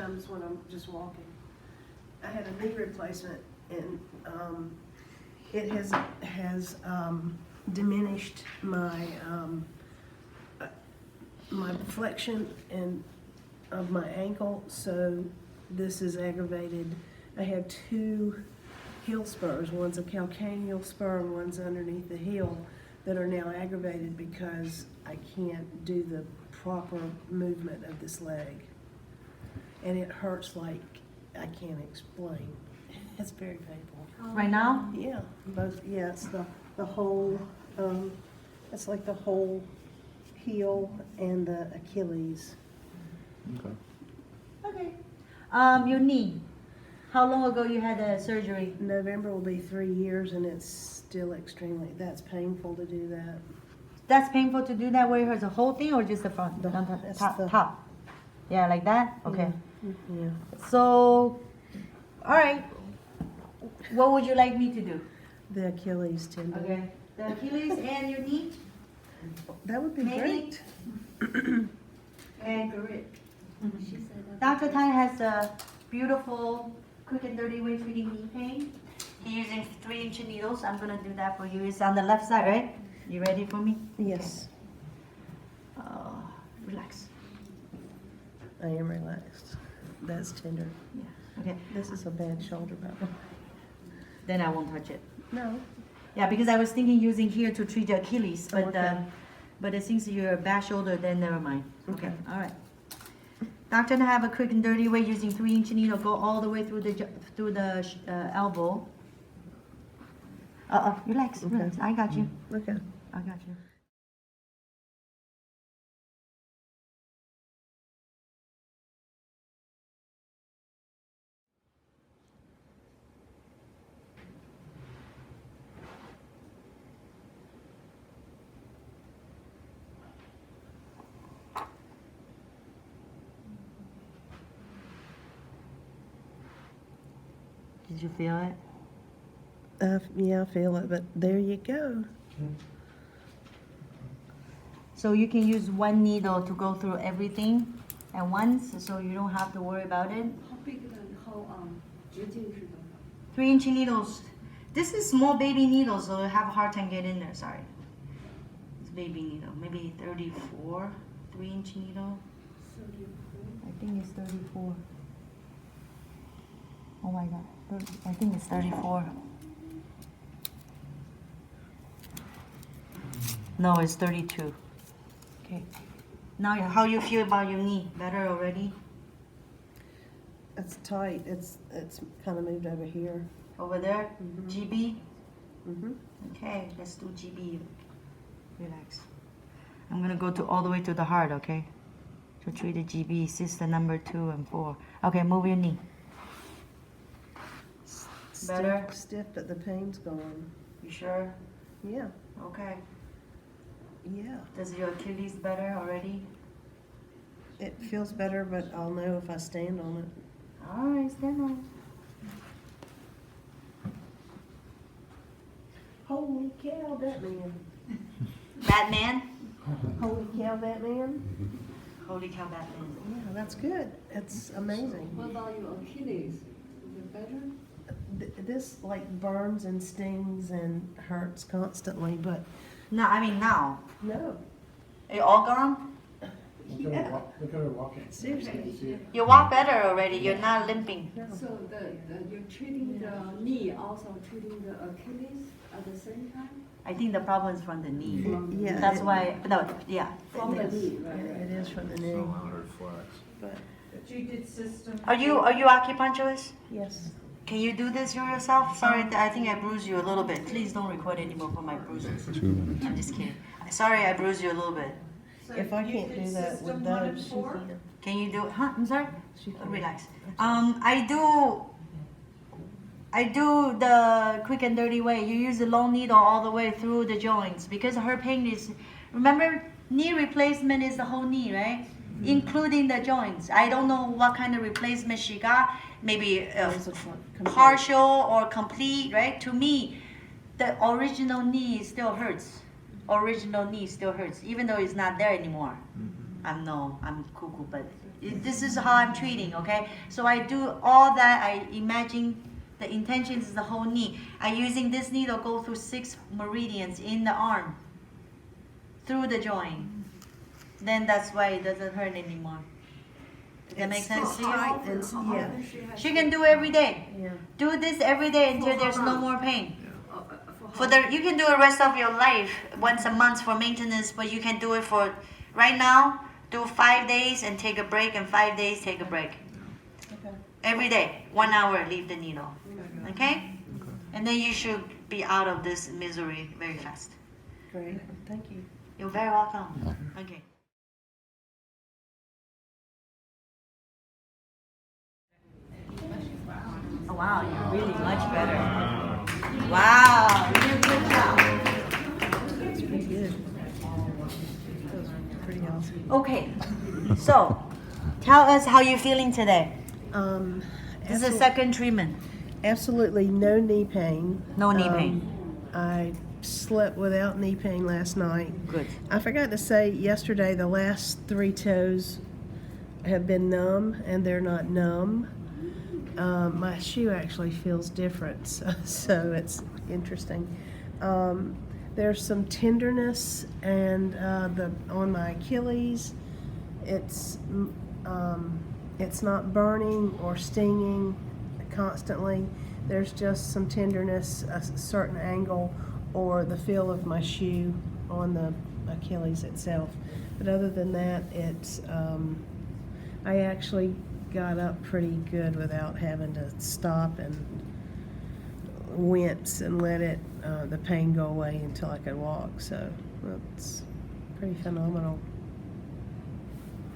sometimes when I'm just walking. I had a knee replacement, and it has diminished my my flexion and of my ankle, so this is aggravated. I have two heel spurs. One's a calcaneal spur and one's underneath the heel that are now aggravated because I can't do the proper movement of this leg. And it hurts like I can't explain. It's very painful. Right now? Yeah, both. Yeah, it's the whole. It's like the whole heel and the Achilles. Okay. Okay. Your knee. How long ago you had the surgery? November will be 3 years, and it's still extremely. That's painful to do that. That's painful to do that where it hurts the whole thing or just the front? That's Top. Yeah, like that? Okay. Yeah. So, all right. What would you like me to do? The Achilles tendon. Okay. The Achilles and your knee? That would be Maybe. great. And Dr. Tan has a beautiful quick and dirty way treating knee pain. He's using 3-inch needles. I'm gonna do that for you. It's on the left side, right? You ready for me? Yes, Relax. I am relaxed. That's tender. Yeah. Okay. This is a bad shoulder, by the way. Then I won't touch it. No. Yeah, because I was thinking using here to treat the Achilles, but Okay. but since you're a bad shoulder, then never mind. Okay. All right. Doctor, I have a quick and dirty way using 3-inch needle. Go all the way through the elbow. Relax, Okay. relax. I got you. Okay. I got you. Did you feel it? Yeah, I feel it, but there you go. So you can use one needle to go through everything at once, so you don't have to worry about it. How big and how 直径是多少？ 3-inch needles. This is small baby needles, so I have a hard time getting in there. Sorry. It's baby needle. Maybe 34. 3-inch needle. 34。 I think it's 34. Oh my god. I think it's 34. No, it's 32. Okay. Now, how you feel about your knee? Better already? It's tight. It's kind of moved over here. Over there? Mhm. GB? Mhm. Okay, let's do GB. Relax. I'm gonna go to all the way to the heart, okay? To treat the GB, system number 2 and 4. Okay, move your knee. Better? Stiff, but the pain's gone. You sure? Yeah. Okay. Yeah. Does your Achilles better already? It feels better, but I'll know if I stand on it. All right, stand on. Holy cow, Batman. Batman? Holy cow, Batman. Holy cow, Batman. Yeah, that's good. It's amazing. What about your Achilles? Is it better? This like burns and stings and hurts constantly, but No, I mean now. no. Are you all gone? Look at her walking. Seriously. See it? You walk better already. You're not limping. No. So you're treating the knee, also treating the Achilles at the same time? I think the problem is from the knee. Yeah. That's it- why. No, yeah. From the is. knee, Yeah, right? it is from the So knee. allow her to flex. But You did system. Are you acupuncturist? yes. Can you do this yourself? Sorry, I think I bruised you a little bit. Please don't record anymore for my bruises. I'm just kidding. Sorry, I bruised you a little bit. So If I you can't did do that system with 1 and those, she 4? can. Can you do? Huh? I'm sorry. She can. Relax. I do the quick and dirty way. You use the long needle all the way through the joints because her pain is. Remember, knee replacement is the whole knee, right? Including the joints. I don't know what kind of replacement she got. Maybe It's a complete- partial or complete, right? To me, the original knee still hurts. Original knee still hurts, even though it's not there anymore. I'm cuckoo, but This is how I'm treating, okay? So I do all that. I imagine the intention is the whole knee. I'm using this needle go through 6 meridians in the arm, through the joint. Then that's why it doesn't hurt anymore. Does that make sense to you? Tight and, yeah, She can do every day. yeah. Do this every day until there's no more pain. For You can do the rest of your life once a month for maintenance, but you can do it for right now. Do 5 days and take a break, and 5 days take a break. Okay. Every day, 1 hour, leave the needle. Okay? And then you should be out of this misery very fast. Great, thank you. You're very welcome. Okay. Oh, wow, you're really much better. Wow, you did a good job. That's pretty good. That was pretty awesome. Okay, so tell us how you're feeling today. This is the Absol- second treatment. absolutely no knee pain. No knee pain. I slept without knee pain last night. Good. I forgot to say yesterday the last 3 toes have been numb, and they're not numb. My shoe actually feels different, so it's interesting. There's some tenderness, and on my Achilles, it's not burning or stinging constantly. There's just some tenderness, a certain angle, or the feel of my shoe on the Achilles itself. But other than that, it's I actually got up pretty good without having to stop and wince and let the pain go away until I could walk. So that's pretty phenomenal.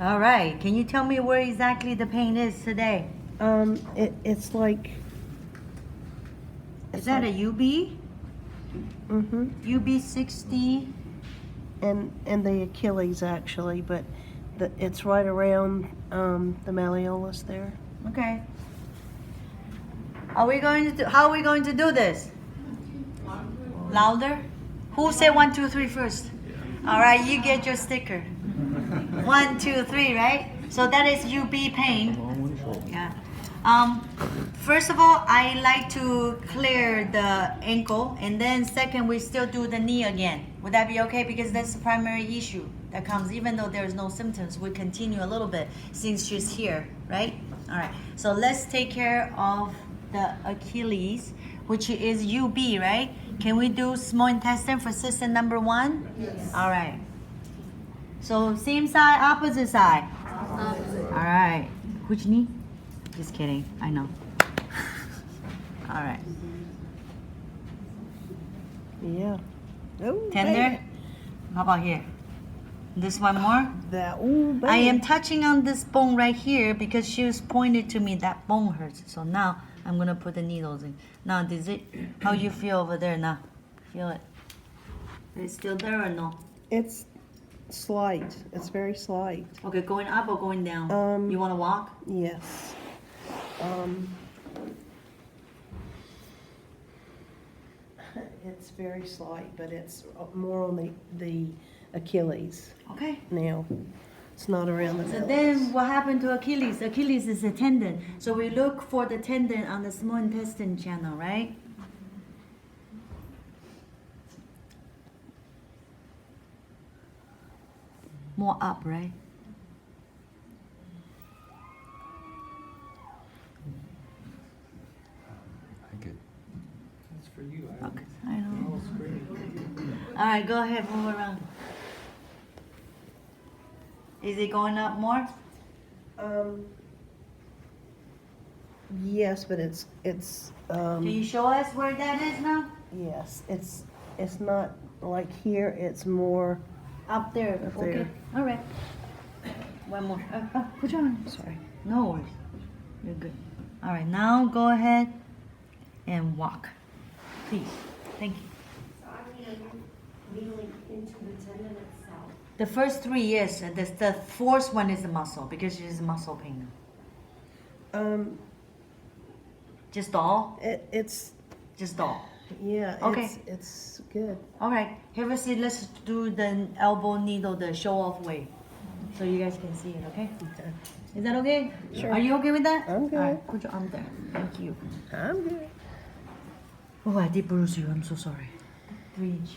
All right, can you tell me where exactly the pain is today? It's like. Is that a UB? Mm-hmm. UB 60? And the Achilles actually, but it's right around the malleolus there. Okay. How are we going to do this? Louder? Who say 1, 2, 3 first? All right, you get your sticker. 1, 2, 3, right? So that is UB pain. Yeah. First of all, I like to clear the ankle, and then second, we still do the knee again. Would that be okay? Because that's the primary issue that comes, even though there's no symptoms, we continue a little bit since she's here, right? All right, so let's take care of the Achilles, which is UB, right? Can we do small intestine for system number 1? Yes. All right. So same side, opposite side. All right. Which knee? Just kidding. I know. All right. Yeah. Oh, Tender. baby. How about here? This one more. That. Ooh, baby. I am touching on this bone right here because she was pointed to me that bone hurts. So now I'm gonna put the needles in. Now, does it? How you feel over there now? Feel it? It's still there or no? It's slight. It's very slight. Okay, going up or going down? You wanna walk? Yes. It's very slight, but it's more on the Achilles Okay. now. It's not around the So pelvis. then what happened to Achilles? Achilles is a tendon. So we look for the tendon on the small intestine channel, right? More up, right? That's for you. Okay, I know. All screaming. All right, go ahead, move around. Is it going up more? Yes, but it's Can you show us where that is now? yes, it's not like here. It's more. Up there. Up Okay. there. All right. One more. Put your arm. Sorry. No worries. You're good. All right. Now go ahead and walk, please. Thank you. So are you needling into the tendon itself? The first 3, yes. And the fourth one is the muscle because she's muscle pain. Just all? It's Just all. yeah. Okay. It's good. All right. Have a seat. Let's do the elbow needle, the show off way. so you guys can see it, okay? Okay. Is that okay? Sure. Are you okay with that? I'm good. All right, put your arm there. Thank you. I'm good. Oh, I did bruise you. I'm so sorry. 3-inch.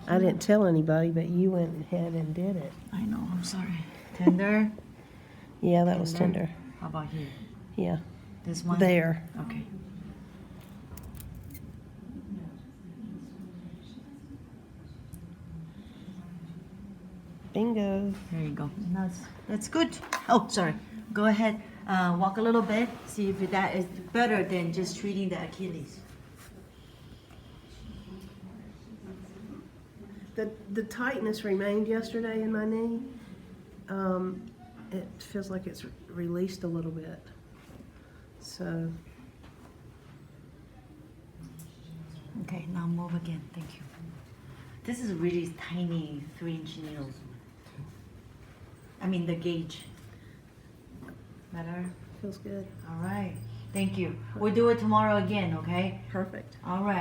I didn't tell anybody, but you went ahead and did it. I know. I'm sorry. Tender. Yeah, that was tender. How about here? Yeah. This one? There. Okay. Bingo. There you go. That's good. Oh, sorry. Go ahead. Walk a little bit. See if that is better than just treating the Achilles. The tightness remained yesterday in my knee. It feels like it's released a little bit. So, Okay, now move again. Thank you. This is really tiny 3-inch needles. I mean the gauge. Better? feels good. All right. Thank you. We'll do it tomorrow again, okay? Perfect. All right.